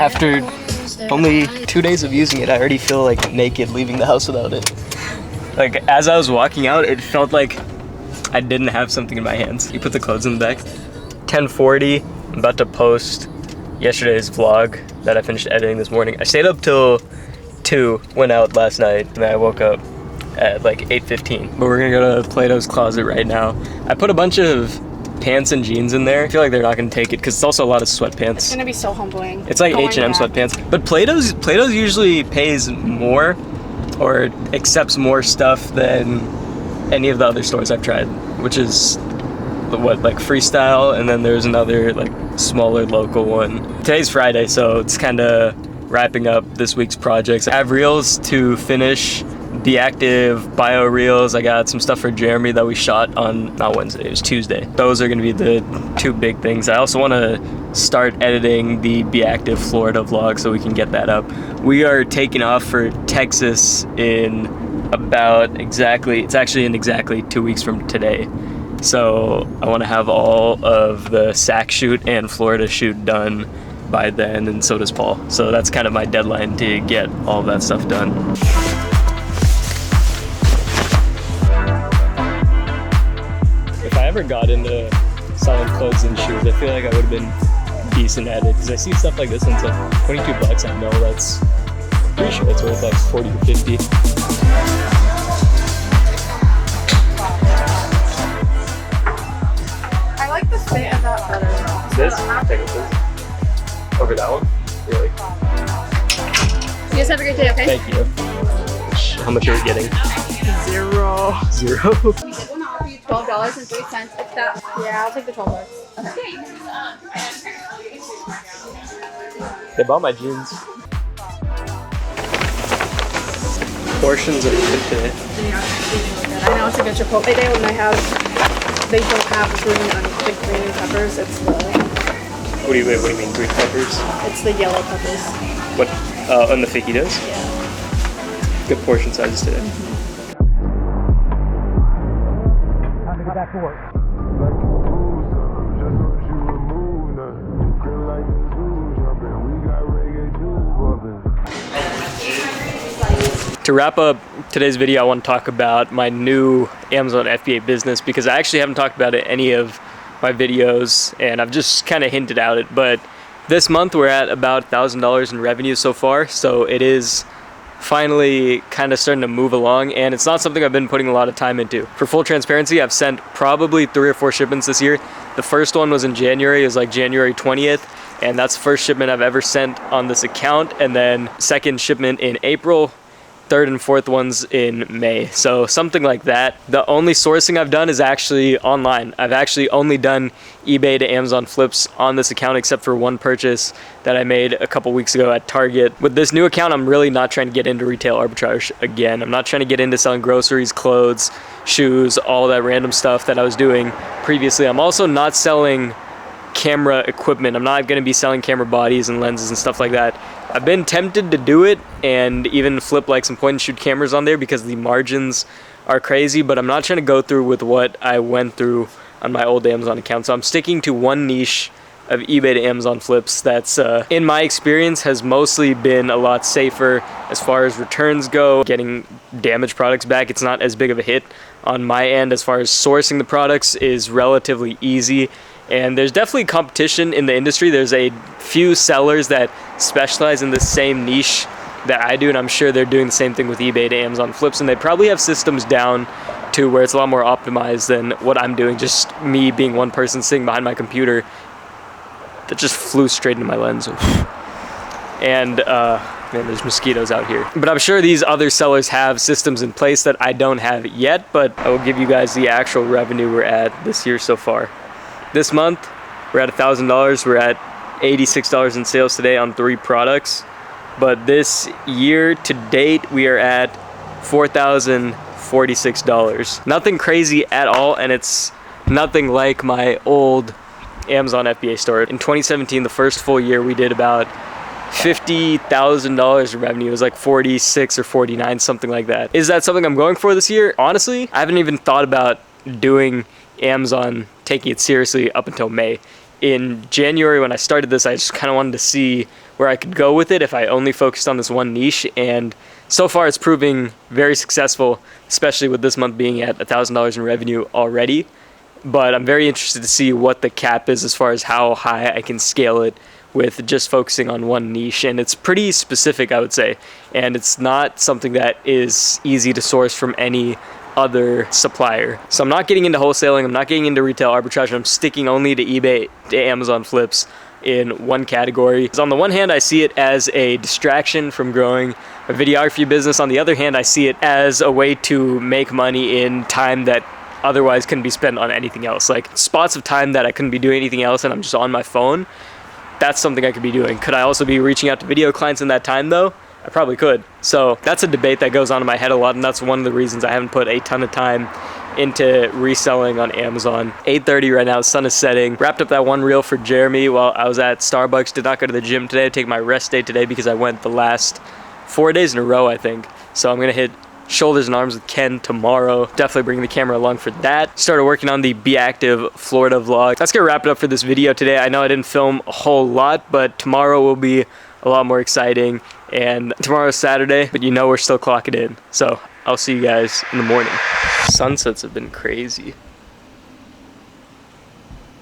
After only 2 days of using it, I already feel like naked leaving the house without it. Like, as I was walking out, it felt like I didn't have something in my hands. You put the clothes in the back. 10:40, I'm about to post yesterday's vlog that I finished editing this morning. I stayed up till 2, went out last night, and then I woke up at like 8:15. But we're gonna go to Plato's closet right now. I put a bunch of pants and jeans in there. I feel like they're not gonna take it because it's also a lot of sweatpants. It's gonna be so humbling. It's like H&M sweatpants. But Plato's usually pays more or accepts more stuff than any of the other stores I've tried, which is what, like Freestyle, and then there's another like smaller local one. Today's Friday, so it's kind of wrapping up this week's projects. I have reels to finish, Be Active, bio reels. I got some stuff for Jeremy that we shot on, not Wednesday, it was Tuesday. Those are gonna be the 2 big things. I also wanna start editing the Be Active Florida vlog so we can get that up. We are taking off for Texas in it's actually in exactly 2 weeks from today. So I wanna have all of the SAC shoot and Florida shoot done by then, and so does Paul. So that's kind of my deadline to get all of that stuff done. If I ever got into selling clothes and shoes, I feel like I would have been decent at it, because I see stuff like this and it's like 22 bucks. I know that's, pretty sure it's worth like 40 to 50. I like the fit of that better. This? Check this. Over that one? Really? You guys have a great day, okay? Thank you. How much are we getting? Zero. Zero? $12.03. If that. Yeah, I'll take the $12. Okay. They bought my jeans. Portions are good today. They are actually really good. I know it's a good Chipotle day when they don't have the green peppers. It's the. What do you mean green peppers? It's the yellow peppers. What? On the fajitas? Yeah. Good portion sizes today. Time to get back to work. To wrap up today's video, I want to talk about my new Amazon FBA business, because I actually haven't talked about it in any of my videos, and I've just kind of hinted at it. But this month we're at about $1,000 in revenue so far, so it is finally kind of starting to move along, and it's not something I've been putting a lot of time into. For full transparency, I've sent probably 3 or 4 shipments this year. The first one was in January. It was like January 20th, and that's the first shipment I've ever sent on this account. And then second shipment in April, 3rd and 4th ones in May. So something like that. The only sourcing I've done is actually online. I've actually only done eBay to Amazon flips on this account, except for one purchase that I made a couple weeks ago at Target. With this new account, I'm really not trying to get into retail arbitrage again. I'm not trying to get into selling groceries, clothes, shoes, all that random stuff that I was doing previously. I'm also not selling camera equipment. I'm not going to be selling camera bodies and lenses and stuff like that. I've been tempted to do it and even flip like some point and shoot cameras on there because the margins are crazy, but I'm not trying to go through with what I went through on my old Amazon account. So I'm sticking to one niche of eBay to Amazon flips that's, in my experience, has mostly been a lot safer as far as returns go. Getting damaged products back, it's not as big of a hit on my end. As far as sourcing the products is relatively easy. And there's definitely competition in the industry. There's a few sellers that specialize in the same niche that I do, and I'm sure they're doing the same thing with eBay to Amazon flips, and they probably have systems down to where it's a lot more optimized than what I'm doing. Just me being one person sitting behind my computer that just flew straight into my lens. And man, there's mosquitoes out here. But I'm sure these other sellers have systems in place that I don't have yet, but I will give you guys the actual revenue we're at this year so far. This month, we're at $1,000. We're at $86 in sales today on 3 products. But this year to date, we are at $4,046. Nothing crazy at all, and it's nothing like my old Amazon FBA store. In 2017, the first full year, we did about $50,000 in revenue. It was like 46 or 49, something like that. Is that something I'm going for this year? Honestly, I haven't even thought about doing Amazon, taking it seriously up until May. in January when I started this, I just kind of wanted to see where I could go with it if I only focused on this one niche, and so far it's proving very successful, especially with this month being at $1,000 in revenue already. But I'm very interested to see what the cap is as far as how high I can scale it with just focusing on one niche, and it's pretty specific, I would say, and it's not something that is easy to source from any other supplier. So I'm not getting into wholesaling, I'm not getting into retail arbitrage, I'm sticking only to eBay, to Amazon flips in one category. So on the one hand, I see it as a distraction from growing a videography business. On the other hand, I see it as a way to make money in time that otherwise couldn't be spent on anything else. Like spots of time that I couldn't be doing anything else and I'm just on my phone, that's something I could be doing. Could I also be reaching out to video clients in that time though? I probably could. So that's a debate that goes on in my head a lot, and that's one of the reasons I haven't put a ton of time into reselling on Amazon. 8:30 right now, the sun is setting. Wrapped up that one reel for Jeremy while I was at Starbucks. Did not go to the gym today. Take my rest day today because I went the last 4 days in a row, I think. So I'm gonna hit shoulders and arms with Ken tomorrow. Definitely bringing the camera along for that. Started working on the Be Active Florida vlog. That's gonna wrap it up for this video today. I know I didn't film a whole lot, but tomorrow will be a lot more exciting. And tomorrow's Saturday, but you know we're still clocking in. So I'll see you guys in the morning. Sunsets have been crazy.